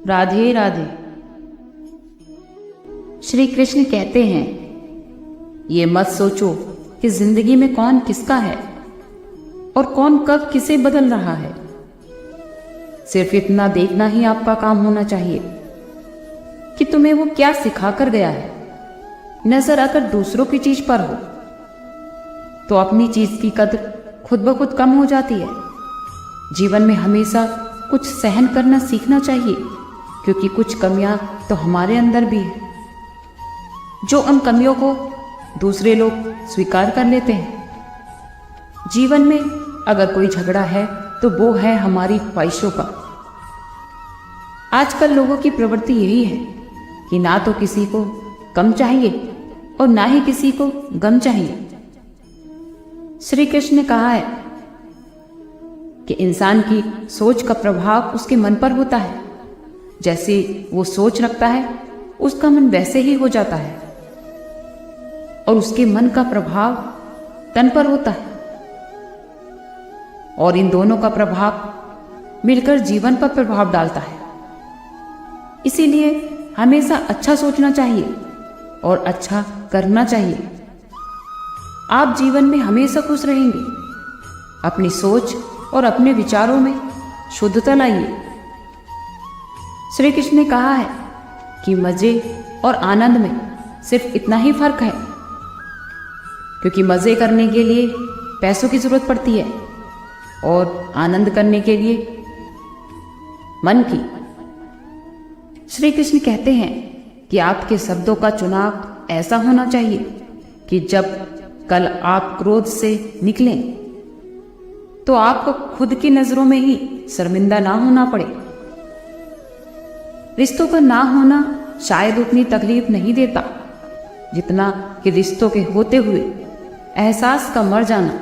राधे राधे। श्री कृष्ण कहते हैं, ये मत सोचो कि जिंदगी में कौन किसका है और कौन कब किसे बदल रहा है। सिर्फ इतना देखना ही आपका काम होना चाहिए कि तुम्हें वो क्या सिखा कर गया है। नजर अगर दूसरों की चीज पर हो तो अपनी चीज की कद्र खुद ब खुद कम हो जाती है। जीवन में हमेशा कुछ सहन करना सीखना चाहिए, क्योंकि कुछ कमियां तो हमारे अंदर भी है, जो उन कमियों को दूसरे लोग स्वीकार कर लेते हैं। जीवन में अगर कोई झगड़ा है तो वो है हमारी ख्वाहिशों का। आजकल लोगों की प्रवृत्ति यही है कि ना तो किसी को कम चाहिए और ना ही किसी को गम चाहिए। श्री कृष्ण ने कहा है कि इंसान की सोच का प्रभाव उसके मन पर होता है। जैसे वो सोच रखता है उसका मन वैसे ही हो जाता है, और उसके मन का प्रभाव तन पर होता है, और इन दोनों का प्रभाव मिलकर जीवन पर प्रभाव डालता है। इसीलिए हमेशा अच्छा सोचना चाहिए और अच्छा करना चाहिए। आप जीवन में हमेशा खुश रहेंगे। अपनी सोच और अपने विचारों में शुद्धता लाइए। श्री कृष्ण ने कहा है कि मजे और आनंद में सिर्फ इतना ही फर्क है, क्योंकि मजे करने के लिए पैसों की जरूरत पड़ती है और आनंद करने के लिए मन की। श्री कृष्ण कहते हैं कि आपके शब्दों का चुनाव ऐसा होना चाहिए कि जब कल आप क्रोध से निकलें तो आपको खुद की नजरों में ही शर्मिंदा ना होना पड़े। रिश्तों का ना होना शायद उतनी तकलीफ नहीं देता जितना कि रिश्तों के होते हुए एहसास का मर जाना।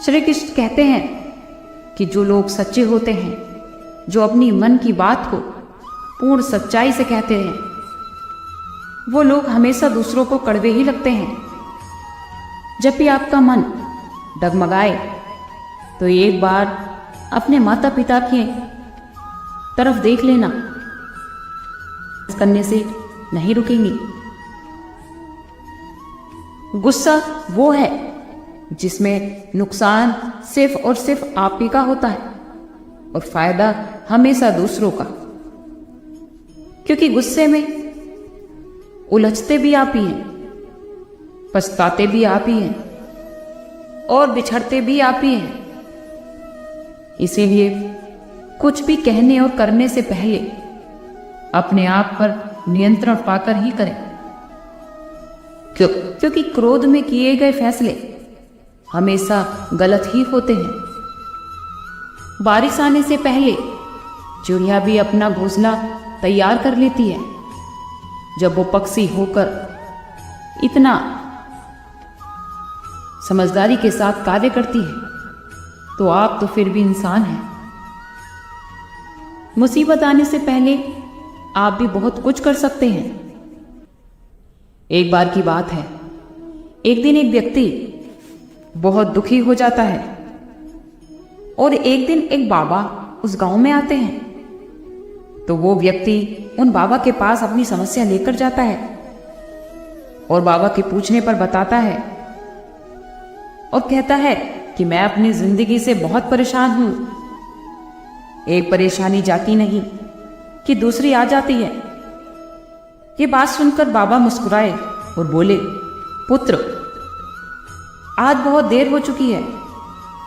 श्री कृष्ण कहते हैं कि जो लोग सच्चे होते हैं, जो अपनी मन की बात को पूर्ण सच्चाई से कहते हैं, वो लोग हमेशा दूसरों को कड़वे ही लगते हैं। जब भी आपका मन डगमगाए तो एक बार अपने माता पिता की तरफ देख लेना, करने से नहीं रुकेंगे। गुस्सा वो है जिसमें नुकसान सिर्फ और सिर्फ आप ही का होता है और फायदा हमेशा दूसरों का, क्योंकि गुस्से में उलझते भी आप ही हैं, पछताते भी आप ही हैं और बिछड़ते भी आप ही हैं। इसीलिए कुछ भी कहने और करने से पहले अपने आप पर नियंत्रण पाकर ही करें, क्योंकि क्रोध में किए गए फैसले हमेशा गलत ही होते हैं। बारिश आने से पहले चिड़िया भी अपना घोंसला तैयार कर लेती है। जब वो पक्षी होकर इतना समझदारी के साथ कार्य करती है, तो आप तो फिर भी इंसान हैं। मुसीबत आने से पहले आप भी बहुत कुछ कर सकते हैं। एक बार की बात है, एक दिन एक व्यक्ति बहुत दुखी हो जाता है और एक दिन एक बाबा उस गांव में आते हैं। तो वो व्यक्ति उन बाबा के पास अपनी समस्या लेकर जाता है और बाबा के पूछने पर बताता है और कहता है कि मैं अपनी जिंदगी से बहुत परेशान हूं। एक परेशानी जाती नहीं कि दूसरी आ जाती है। ये बात सुनकर बाबा मुस्कुराए और बोले, पुत्र, आज बहुत देर हो चुकी है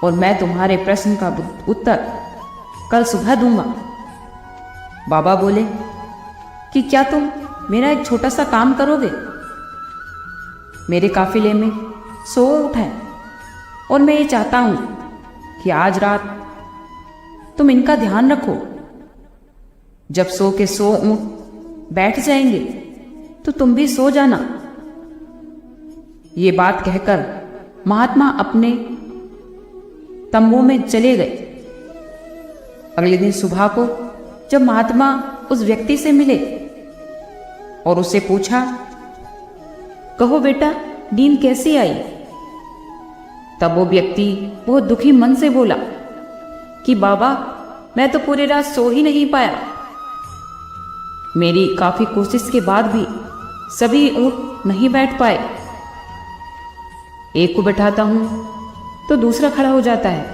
और मैं तुम्हारे प्रश्न का उत्तर कल सुबह दूंगा। बाबा बोले कि क्या तुम मेरा एक छोटा सा काम करोगे? मेरे काफिले में 100 ऊँट हैं और मैं ये चाहता हूं कि आज रात तुम इनका ध्यान रखो। जब 100 के 100 ऊँट बैठ जाएंगे तो तुम भी सो जाना। ये बात कहकर महात्मा अपने तंबू में चले गए। अगले दिन सुबह को जब महात्मा उस व्यक्ति से मिले और उससे पूछा, कहो बेटा, नींद कैसी आई? तब वो व्यक्ति बहुत दुखी मन से बोला कि बाबा, मैं तो पूरी रात सो ही नहीं पाया। मेरी काफी कोशिश के बाद भी सभी ऊँट नहीं बैठ पाए। एक को बैठाता हूं तो दूसरा खड़ा हो जाता है,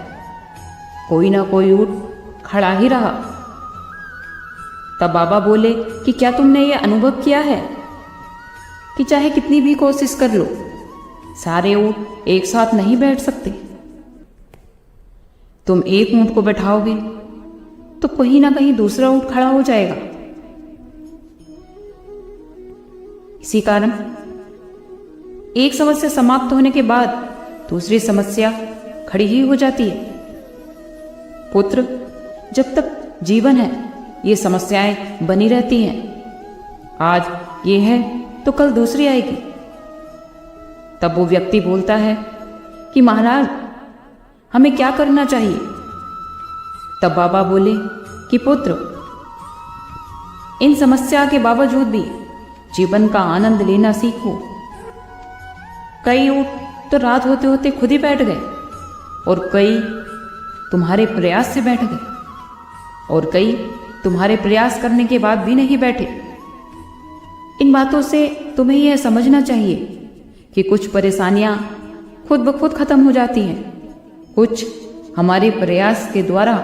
कोई ना कोई ऊँट खड़ा ही रहा। तब बाबा बोले कि क्या तुमने ये अनुभव किया है कि चाहे कितनी भी कोशिश कर लो, सारे ऊँट एक साथ नहीं बैठ सकते। तुम एक ऊँट को बैठाओगे तो कहीं ना कहीं दूसरा ऊँट खड़ा हो जाएगा। इसी कारण एक समस्या समाप्त होने के बाद दूसरी समस्या खड़ी ही हो जाती है। पुत्र, जब तक जीवन है ये समस्याएं बनी रहती हैं। आज ये है तो कल दूसरी आएगी। तब वो व्यक्ति बोलता है कि महाराज, हमें क्या करना चाहिए? तब बाबा बोले कि पुत्र, इन समस्या के बावजूद भी जीवन का आनंद लेना सीखो। कई ऊँट तो रात होते होते खुद ही बैठ गए और कई तुम्हारे प्रयास से बैठ गए और कई तुम्हारे प्रयास करने के बाद भी नहीं बैठे। इन बातों से तुम्हें यह समझना चाहिए कि कुछ परेशानियां खुद ब खुद खत्म हो जाती हैं, कुछ हमारे प्रयास के द्वारा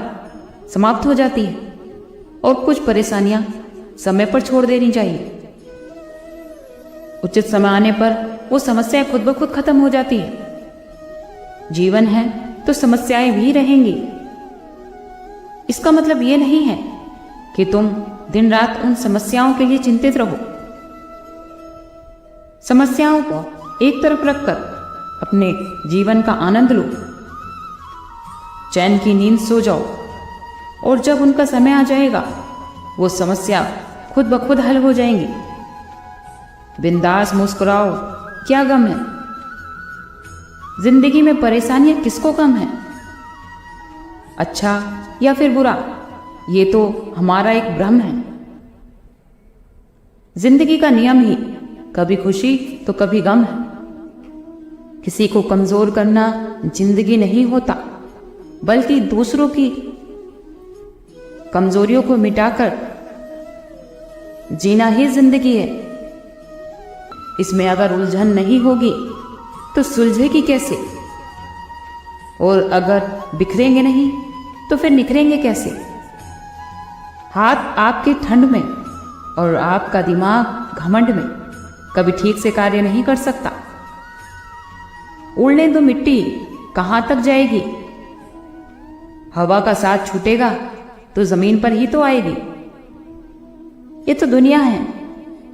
समाप्त हो जाती हैं और कुछ परेशानियां समय पर छोड़ देनी चाहिए। उचित समय आने पर वो समस्याएं खुद ब खुद खत्म हो जाती है। जीवन है तो समस्याएं भी रहेंगी। इसका मतलब ये नहीं है कि तुम दिन रात उन समस्याओं के लिए चिंतित रहो। समस्याओं को एक तरफ रखकर अपने जीवन का आनंद लो, चैन की नींद सो जाओ और जब उनका समय आ जाएगा वो समस्या खुद ब खुद हल हो जाएंगी। बिंदास मुस्कुराओ, क्या गम है? जिंदगी में परेशानियां किसको कम है? अच्छा या फिर बुरा, ये तो हमारा एक भ्रम है। जिंदगी का नियम ही कभी खुशी तो कभी गम है। किसी को कमजोर करना जिंदगी नहीं होता, बल्कि दूसरों की कमजोरियों को मिटाकर जीना ही जिंदगी है। इसमें अगर उलझन नहीं होगी तो सुलझेगी कैसे? और अगर बिखरेंगे नहीं तो फिर निखरेंगे कैसे? हाथ आपके ठंड में और आपका दिमाग घमंड में कभी ठीक से कार्य नहीं कर सकता। उड़ने दो मिट्टी कहां तक जाएगी? हवा का साथ छूटेगा तो जमीन पर ही तो आएगी। ये तो दुनिया है,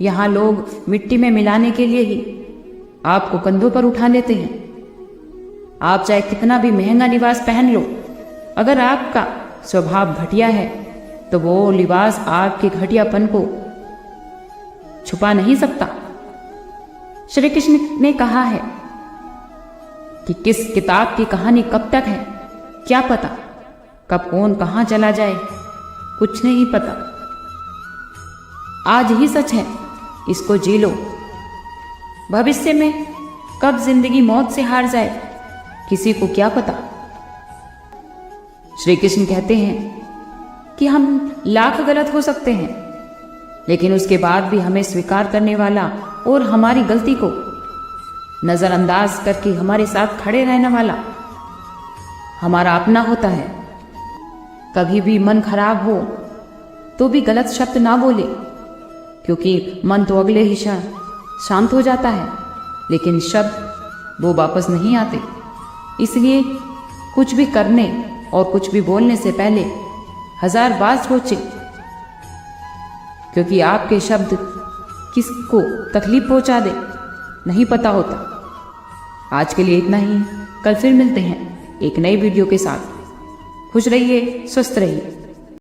यहां लोग मिट्टी में मिलाने के लिए ही आपको कंधों पर उठा लेते हैं। आप चाहे कितना भी महंगा लिबास पहन लो, अगर आपका स्वभाव घटिया है तो वो लिबास आपके घटियापन को छुपा नहीं सकता। श्री कृष्ण ने कहा है कि किस किताब की कहानी कब तक है क्या पता, कब कौन कहां चला जाए कुछ नहीं पता। आज ही सच है, इसको जी लो। भविष्य में कब जिंदगी मौत से हार जाए किसी को क्या पता। श्री कृष्ण कहते हैं कि हम लाख गलत हो सकते हैं, लेकिन उसके बाद भी हमें स्वीकार करने वाला और हमारी गलती को नजरअंदाज करके हमारे साथ खड़े रहने वाला हमारा अपना होता है। कभी भी मन खराब हो तो भी गलत शब्द ना बोले, क्योंकि मन तो अगले ही क्षण शांत हो जाता है, लेकिन शब्द वो वापस नहीं आते। इसलिए कुछ भी करने और कुछ भी बोलने से पहले 1000 बार सोचें, क्योंकि आपके शब्द किसको तकलीफ पहुंचा दे नहीं पता होता। आज के लिए इतना ही, कल फिर मिलते हैं एक नई वीडियो के साथ। खुश रहिए, स्वस्थ रहिए।